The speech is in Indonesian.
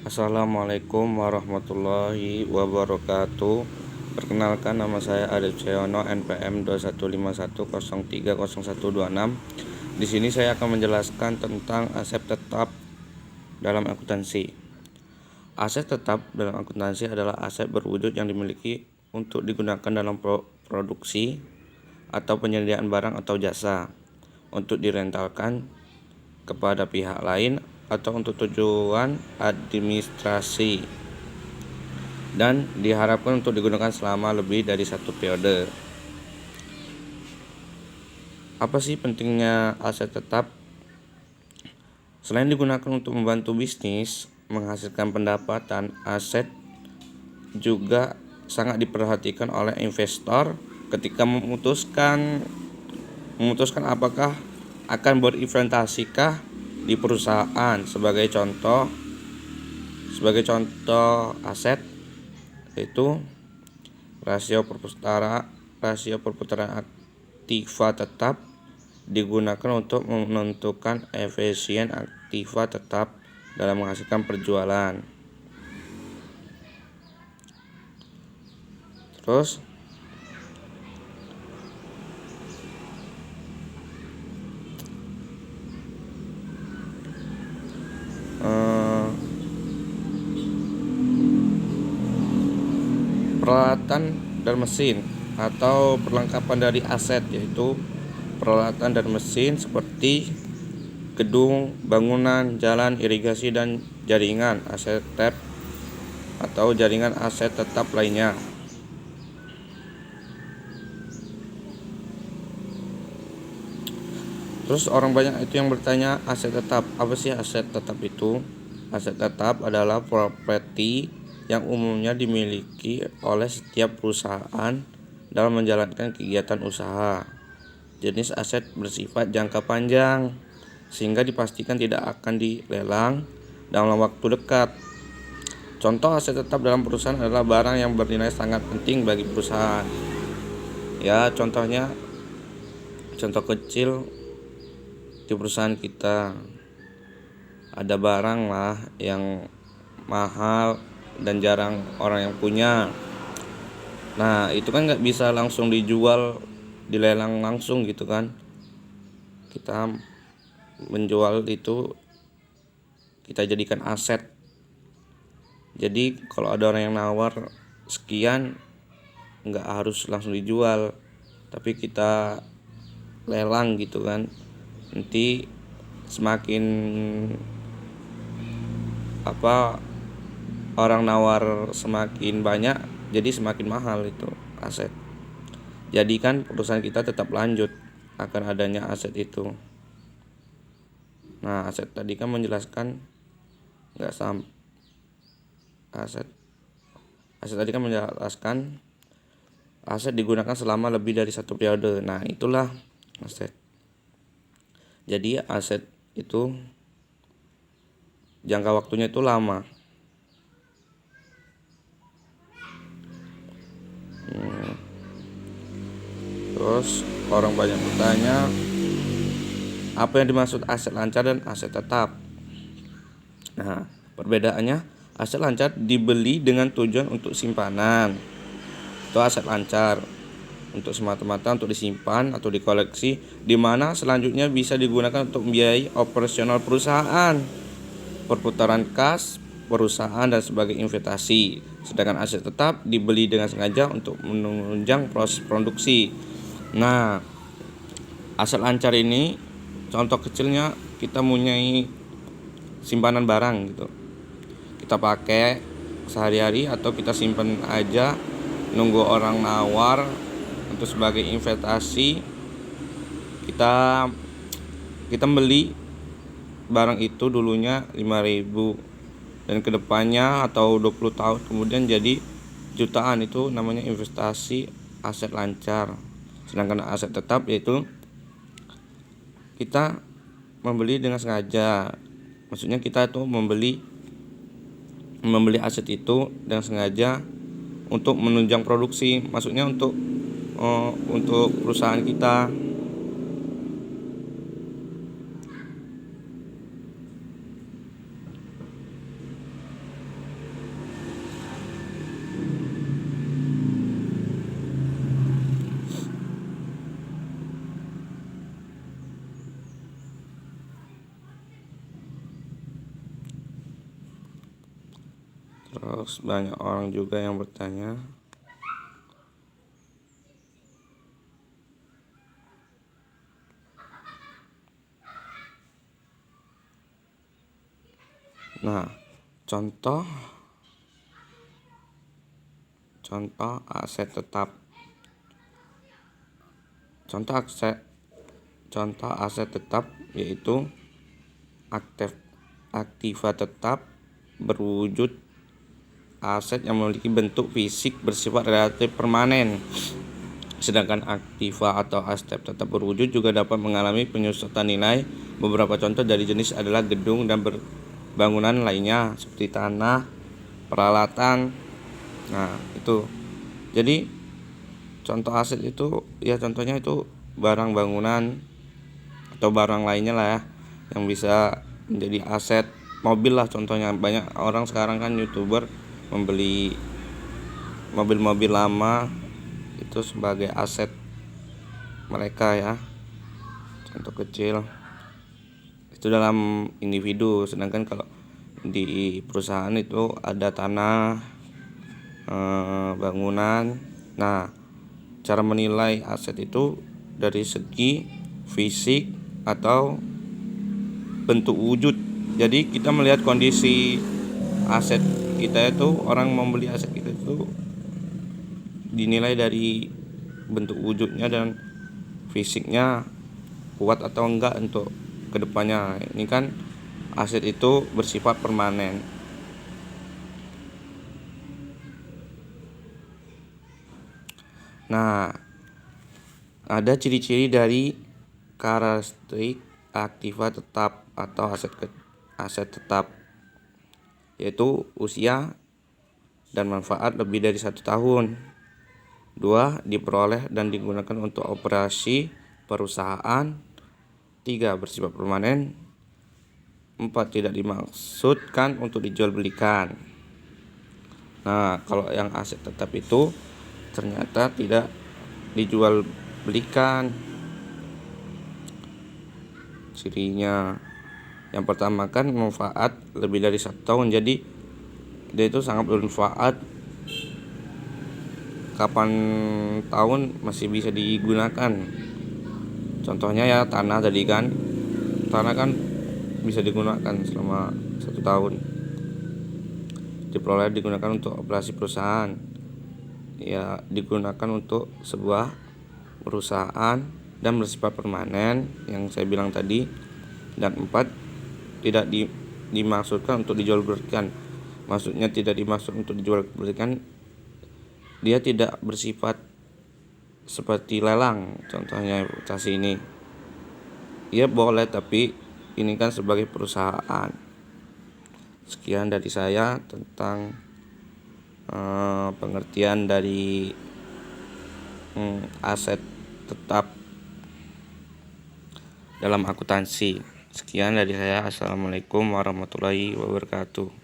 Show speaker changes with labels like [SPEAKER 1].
[SPEAKER 1] Assalamualaikum warahmatullahi wabarakatuh. Perkenalkan, nama saya Adib Seyono, NPM 2151030126. Di sini saya akan menjelaskan tentang aset tetap dalam akuntansi. Aset tetap dalam akuntansi adalah aset berwujud yang dimiliki untuk digunakan dalam produksi atau penyediaan barang atau jasa, untuk direntalkan kepada pihak lain atau untuk tujuan administrasi, dan diharapkan untuk digunakan selama lebih dari satu periode. Apa sih pentingnya aset tetap? Selain digunakan untuk membantu bisnis menghasilkan pendapatan, aset juga sangat diperhatikan oleh investor ketika memutuskan apakah akan berinvestasikah di perusahaan. Sebagai contoh aset yaitu rasio perputaran aktiva tetap digunakan untuk menentukan efisien aktiva tetap dalam menghasilkan penjualan. Terus peralatan dan mesin atau perlengkapan dari aset, yaitu peralatan dan mesin seperti gedung, bangunan, jalan, irigasi, dan jaringan aset tetap atau jaringan aset tetap lainnya. Terus orang banyak itu yang bertanya, aset tetap apa sih? Aset tetap itu, aset tetap adalah properti yang umumnya dimiliki oleh setiap perusahaan dalam menjalankan kegiatan usaha. Jenis aset bersifat jangka panjang sehingga dipastikan tidak akan dilelang dalam waktu dekat. Contoh aset tetap dalam perusahaan adalah barang yang bernilai sangat penting bagi perusahaan. Ya, contoh kecil di perusahaan kita ada barang lah yang mahal dan jarang orang yang punya. Nah, itu kan nggak bisa langsung dijual, dilelang langsung gitu kan. Kita menjual itu, kita jadikan aset. Jadi kalau ada orang yang nawar sekian, nggak harus langsung dijual, tapi kita lelang gitu kan. Nanti semakin orang nawar semakin banyak, jadi semakin mahal itu aset. Jadi kan perusahaan kita tetap lanjut akan adanya aset itu. Nah, aset tadi kan menjelaskan aset digunakan selama lebih dari satu periode. Nah, itulah aset. Jadi aset itu jangka waktunya itu lama. Terus orang banyak bertanya, apa yang dimaksud aset lancar dan aset tetap? Nah, perbedaannya, aset lancar dibeli dengan tujuan untuk simpanan, itu aset lancar, untuk semata-mata untuk disimpan atau dikoleksi, di mana selanjutnya bisa digunakan untuk membiayai operasional perusahaan, perputaran kas perusahaan, dan sebagai investasi. Sedangkan aset tetap dibeli dengan sengaja untuk menunjang proses produksi. Nah, aset lancar ini contoh kecilnya, kita mempunyai simpanan barang gitu, kita pakai sehari-hari atau kita simpan aja nunggu orang nawar. Untuk sebagai investasi, kita beli barang itu dulunya 5.000 dan kedepannya atau 20 tahun kemudian jadi jutaan. Itu namanya investasi aset lancar. Sedangkan aset tetap yaitu kita membeli dengan sengaja. Maksudnya kita itu membeli aset itu dengan sengaja untuk menunjang produksi. Maksudnya untuk perusahaan kita. Terus banyak orang juga yang bertanya. Nah, contoh aset tetap. Contoh aset tetap yaitu aktiva tetap berwujud aset yang memiliki bentuk fisik bersifat relatif permanen. Sedangkan aktiva atau aset tetap berwujud juga dapat mengalami penyusutan nilai. Beberapa contoh dari jenis adalah gedung dan bangunan lainnya seperti tanah, peralatan. Nah, itu. Jadi contoh aset itu ya contohnya itu barang bangunan atau barang lainnya lah ya yang bisa menjadi aset. Mobil lah contohnya, banyak orang sekarang kan YouTuber membeli mobil-mobil lama itu sebagai aset mereka ya. Contoh kecil itu dalam individu, sedangkan kalau di perusahaan itu ada tanah, bangunan. Nah, cara menilai aset itu dari segi fisik atau bentuk wujud. Jadi kita melihat kondisi aset kita itu, orang membeli aset kita itu dinilai dari bentuk wujudnya dan fisiknya kuat atau enggak untuk kedepannya. Ini kan aset itu bersifat permanen. Nah, ada ciri-ciri dari karakteristik aktiva tetap atau aset tetap, yaitu usia dan manfaat lebih dari 1 tahun. 2. Diperoleh dan digunakan untuk operasi perusahaan. 3. Bersifat permanen. 4. Tidak dimaksudkan untuk dijual belikan. Nah, kalau yang aset tetap itu ternyata tidak dijual belikan. Cirinya yang pertama kan manfaat lebih dari 1 tahun, jadi dia itu sangat bermanfaat. Kapan tahun masih bisa digunakan. Contohnya ya tanah tadi kan, tanah kan bisa digunakan selama 1 tahun. Diperoleh digunakan untuk operasi perusahaan, ya digunakan untuk sebuah perusahaan dan bersifat permanen yang saya bilang tadi. Dan 4, tidak dimaksudkan untuk dijual belikan. Maksudnya tidak dimaksud untuk dijual belikan, dia tidak bersifat seperti lelang. Contohnya investasi ini ya boleh, tapi ini kan sebagai perusahaan. Sekian dari saya tentang pengertian dari aset tetap dalam akuntansi. Sekian dari saya. Assalamualaikum warahmatullahi wabarakatuh.